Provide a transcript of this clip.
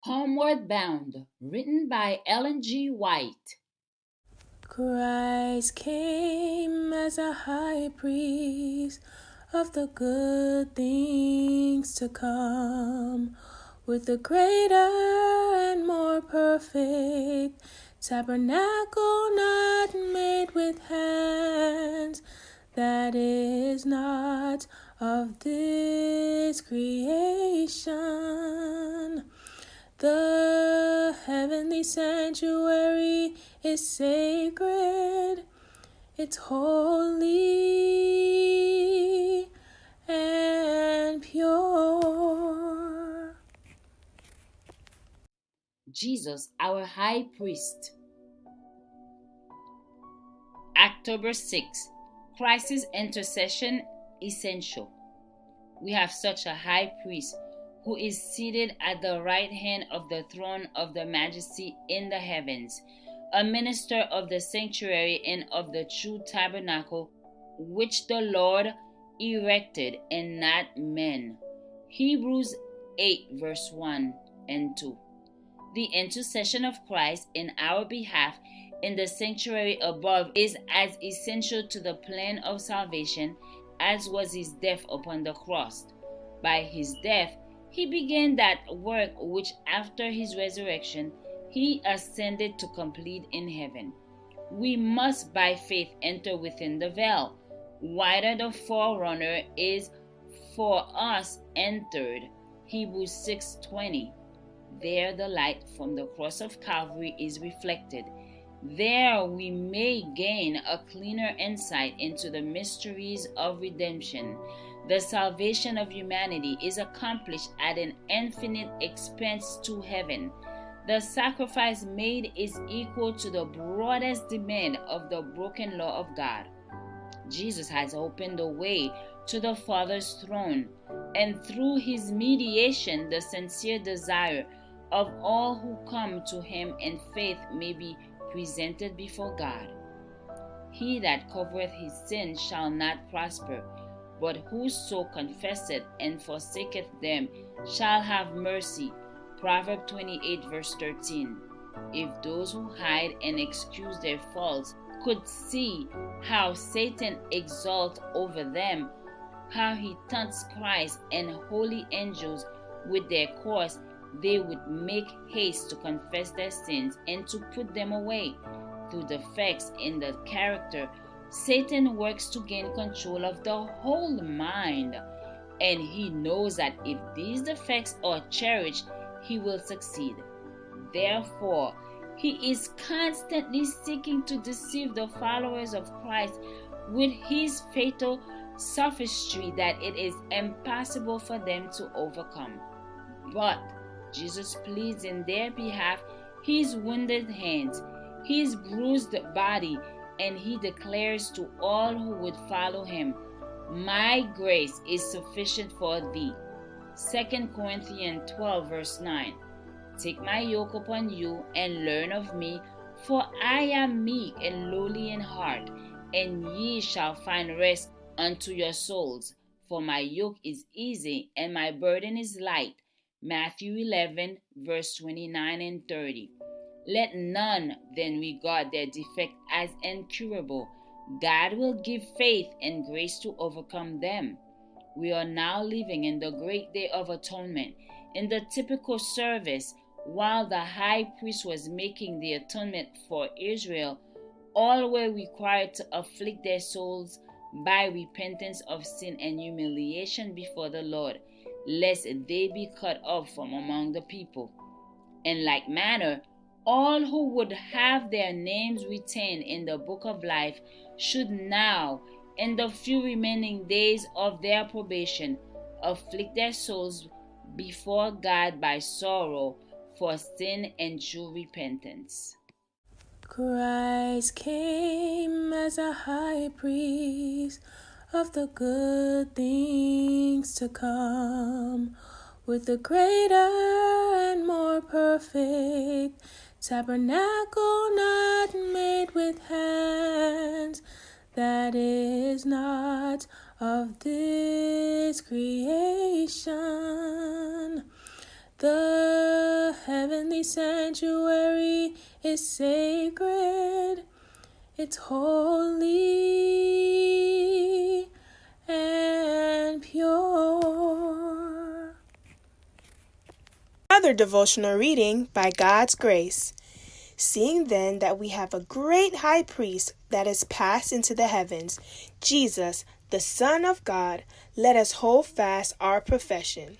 Homeward Bound, written by Ellen G. White. Christ came as a high priest of the good things to come, with a greater and more perfect tabernacle not made with hands, that is not of this creation. The heavenly sanctuary is sacred, it's holy and pure. Jesus, our High Priest. October 6. Christ's Intercession Essential. We have such a high priest who is seated at the right hand of the throne of the Majesty in the heavens, a minister of the sanctuary and of the true tabernacle, which the Lord erected and not men. Hebrews 8 verse 1 and 2. The intercession of Christ in our behalf in the sanctuary above is as essential to the plan of salvation as was his death upon the cross. By his death, he began that work which after his resurrection he ascended to complete in heaven. We must by faith enter within the veil. Wider the forerunner is for us entered. Hebrews 6:20. There the light from the cross of Calvary is reflected. There we may gain a cleaner insight into the mysteries of redemption. The salvation of humanity is accomplished at an infinite expense to heaven. The sacrifice made is equal to the broadest demand of the broken law of God. Jesus has opened the way to the Father's throne, and through his mediation, the sincere desire of all who come to him in faith may be presented before God. He that covereth his sin shall not prosper, but whoso confesseth and forsaketh them shall have mercy. Proverbs 28 verse 13. If those who hide and excuse their faults could see how Satan exalts over them, how he taunts Christ and holy angels with their course, they would make haste to confess their sins and to put them away. Through defects in the character, Satan works to gain control of the whole mind, and he knows that if these defects are cherished, he will succeed. Therefore, he is constantly seeking to deceive the followers of Christ with his fatal sophistry that it is impossible for them to overcome. But Jesus pleads in their behalf his wounded hands, his bruised body, and he declares to all who would follow him, "My grace is sufficient for thee." 2 Corinthians 12 verse 9. Take my yoke upon you and learn of me, for I am meek and lowly in heart, and ye shall find rest unto your souls. For my yoke is easy and my burden is light. Matthew 11 verse 29 and 30. Let none then regard their defect as incurable. God will give faith and grace to overcome them. We are now living in the great day of atonement. In the typical service, while the high priest was making the atonement for Israel, all were required to afflict their souls by repentance of sin and humiliation before the Lord, lest they be cut off from among the people. In like manner, all who would have their names retained in the book of life should now, in the few remaining days of their probation, afflict their souls before God by sorrow for sin and true repentance. Christ came as a high priest of the good things to come, with a greater and more perfect tabernacle not made with hands, that is not of this creation. The heavenly sanctuary is sacred. It's holy and pure. Another devotional reading by God's grace. Seeing then that we have a great high priest that is passed into the heavens, Jesus, the Son of God, let us hold fast our profession.